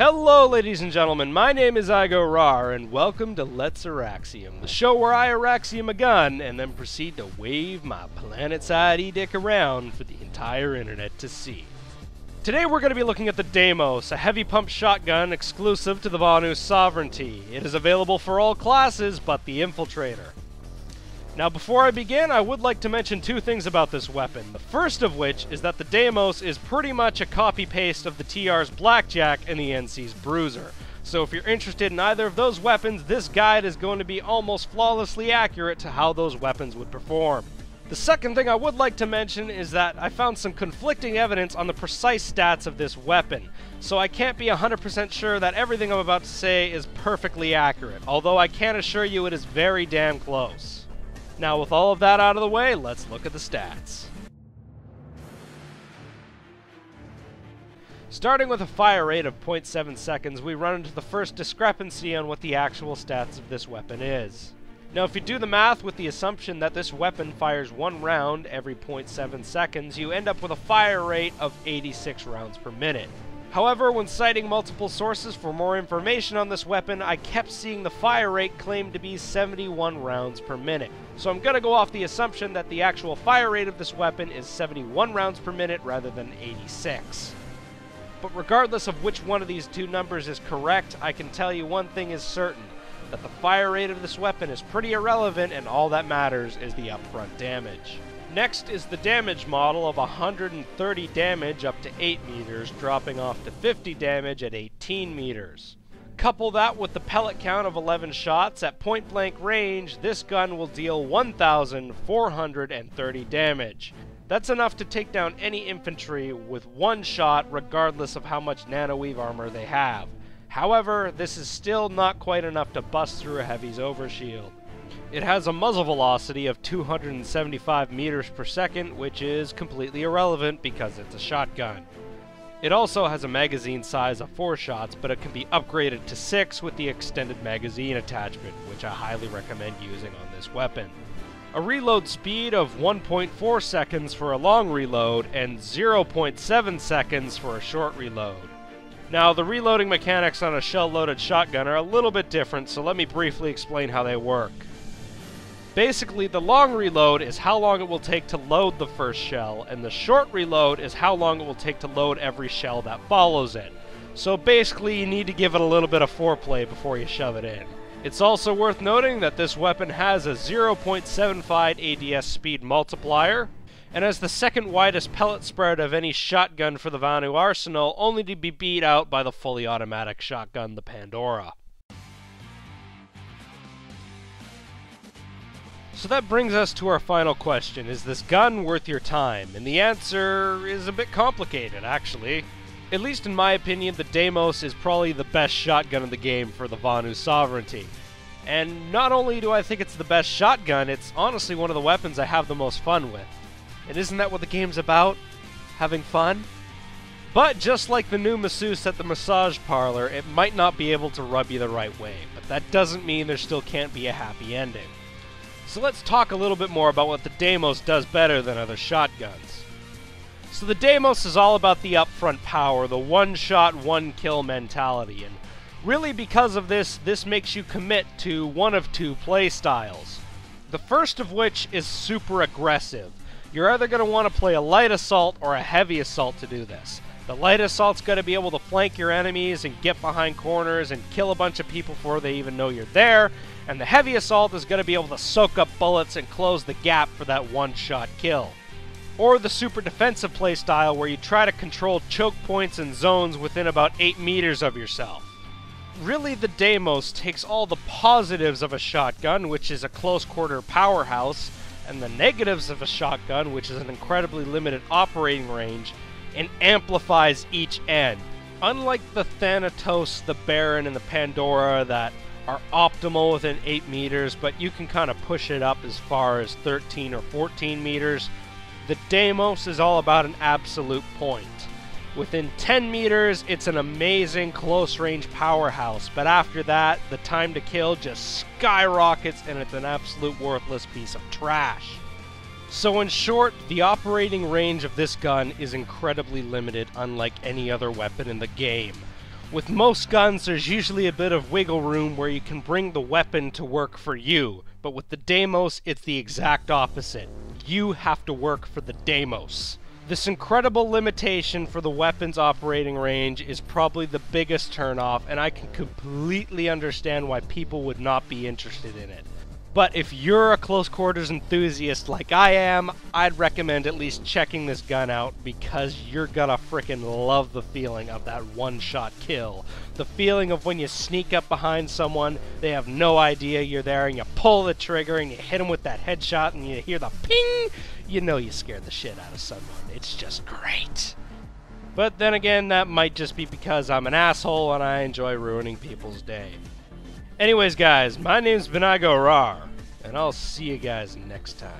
Hello ladies and gentlemen, my name is iGoRawr and welcome to Let's Auraxium, the show where I Auraxium a gun and then proceed to wave my planet-side edict around for the entire internet to see. Today we're going to be looking at the Deimos, a heavy pump shotgun exclusive to the Vanu Sovereignty. It is available for all classes but the Infiltrator. Now before I begin, I would like to mention two things about this weapon. The first of which is that the Deimos is pretty much a copy-paste of the TR's Blackjack and the NC's Bruiser. So if you're interested in either of those weapons, this guide is going to be almost flawlessly accurate to how those weapons would perform. The second thing I would like to mention is that I found some conflicting evidence on the precise stats of this weapon, so I can't be 100% sure that everything I'm about to say is perfectly accurate, although I can assure you it is very damn close. Now with all of that out of the way, let's look at the stats. Starting with a fire rate of 0.7 seconds, we run into the first discrepancy on what the actual stats of this weapon is. Now if you do the math with the assumption that this weapon fires one round every 0.7 seconds, you end up with a fire rate of 86 rounds per minute. However, when citing multiple sources for more information on this weapon, I kept seeing the fire rate claimed to be 71 rounds per minute. So I'm going to go off the assumption that the actual fire rate of this weapon is 71 rounds per minute rather than 86. But regardless of which one of these two numbers is correct, I can tell you one thing is certain, that the fire rate of this weapon is pretty irrelevant and all that matters is the upfront damage. Next is the damage model of 130 damage up to 8 meters, dropping off to 50 damage at 18 meters. Couple that with the pellet count of 11 shots, at point blank range, this gun will deal 1,430 damage. That's enough to take down any infantry with one shot regardless of how much nanoweave armor they have. However, this is still not quite enough to bust through a heavy's overshield. It has a muzzle velocity of 275 meters per second, which is completely irrelevant because it's a shotgun. It also has a magazine size of 4 shots, but it can be upgraded to 6 with the extended magazine attachment, which I highly recommend using on this weapon. A reload speed of 1.4 seconds for a long reload and 0.7 seconds for a short reload. Now, the reloading mechanics on a shell-loaded shotgun are a little bit different, so let me briefly explain how they work. Basically, the long reload is how long it will take to load the first shell, and the short reload is how long it will take to load every shell that follows it. So basically, you need to give it a little bit of foreplay before you shove it in. It's also worth noting that this weapon has a 0.75 ADS speed multiplier, and has the second widest pellet spread of any shotgun for the Vanu arsenal, only to be beat out by the fully automatic shotgun, the Pandora. So that brings us to our final question, is this gun worth your time? And the answer is a bit complicated, actually. At least in my opinion, the Deimos is probably the best shotgun in the game for the Vanu Sovereignty. And not only do I think it's the best shotgun, it's honestly one of the weapons I have the most fun with. And isn't that what the game's about? Having fun? But just like the new masseuse at the massage parlor, it might not be able to rub you the right way, but that doesn't mean there still can't be a happy ending. So let's talk a little bit more about what the Deimos does better than other shotguns. So the Deimos is all about the upfront power, the one-shot, one-kill mentality, and really because of this makes you commit to one of two play styles. The first of which is super aggressive. You're either going to want to play a light assault or a heavy assault to do this. The light assault's going to be able to flank your enemies and get behind corners and kill a bunch of people before they even know you're there, and the heavy assault is going to be able to soak up bullets and close the gap for that one-shot kill. Or the super defensive playstyle where you try to control choke points and zones within about 8 meters of yourself. Really, the Deimos takes all the positives of a shotgun, which is a close-quarter powerhouse, and the negatives of a shotgun, which is an incredibly limited operating range, and amplifies each end. Unlike the Thanatos, the Baron, and the Pandora that are optimal within 8 meters, but you can kind of push it up as far as 13 or 14 meters, the Deimos is all about an absolute point. Within 10 meters, it's an amazing close-range powerhouse, but after that, the time to kill just skyrockets and it's an absolute worthless piece of trash. So in short, the operating range of this gun is incredibly limited, unlike any other weapon in the game. With most guns, there's usually a bit of wiggle room where you can bring the weapon to work for you, but with the Deimos, it's the exact opposite. You have to work for the Deimos. This incredible limitation for the weapon's operating range is probably the biggest turnoff, and I can completely understand why people would not be interested in it. But if you're a close quarters enthusiast like I am, I'd recommend at least checking this gun out because you're gonna frickin' love the feeling of that one-shot kill. The feeling of when you sneak up behind someone, they have no idea you're there, and you pull the trigger and you hit them with that headshot and you hear the ping! You know you scared the shit out of someone. It's just great. But then again, that might just be because I'm an asshole and I enjoy ruining people's day. Anyways, guys, my name's been iGoRawr, and I'll see you guys next time.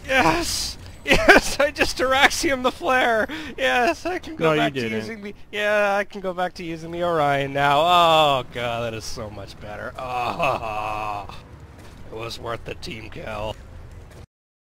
Yes! Yes, I just Auraxium the flare. Yes, I can go back to using the. Yeah, I can go back to using the Orion now. Oh god, that is so much better. Oh, it was worth the team kill.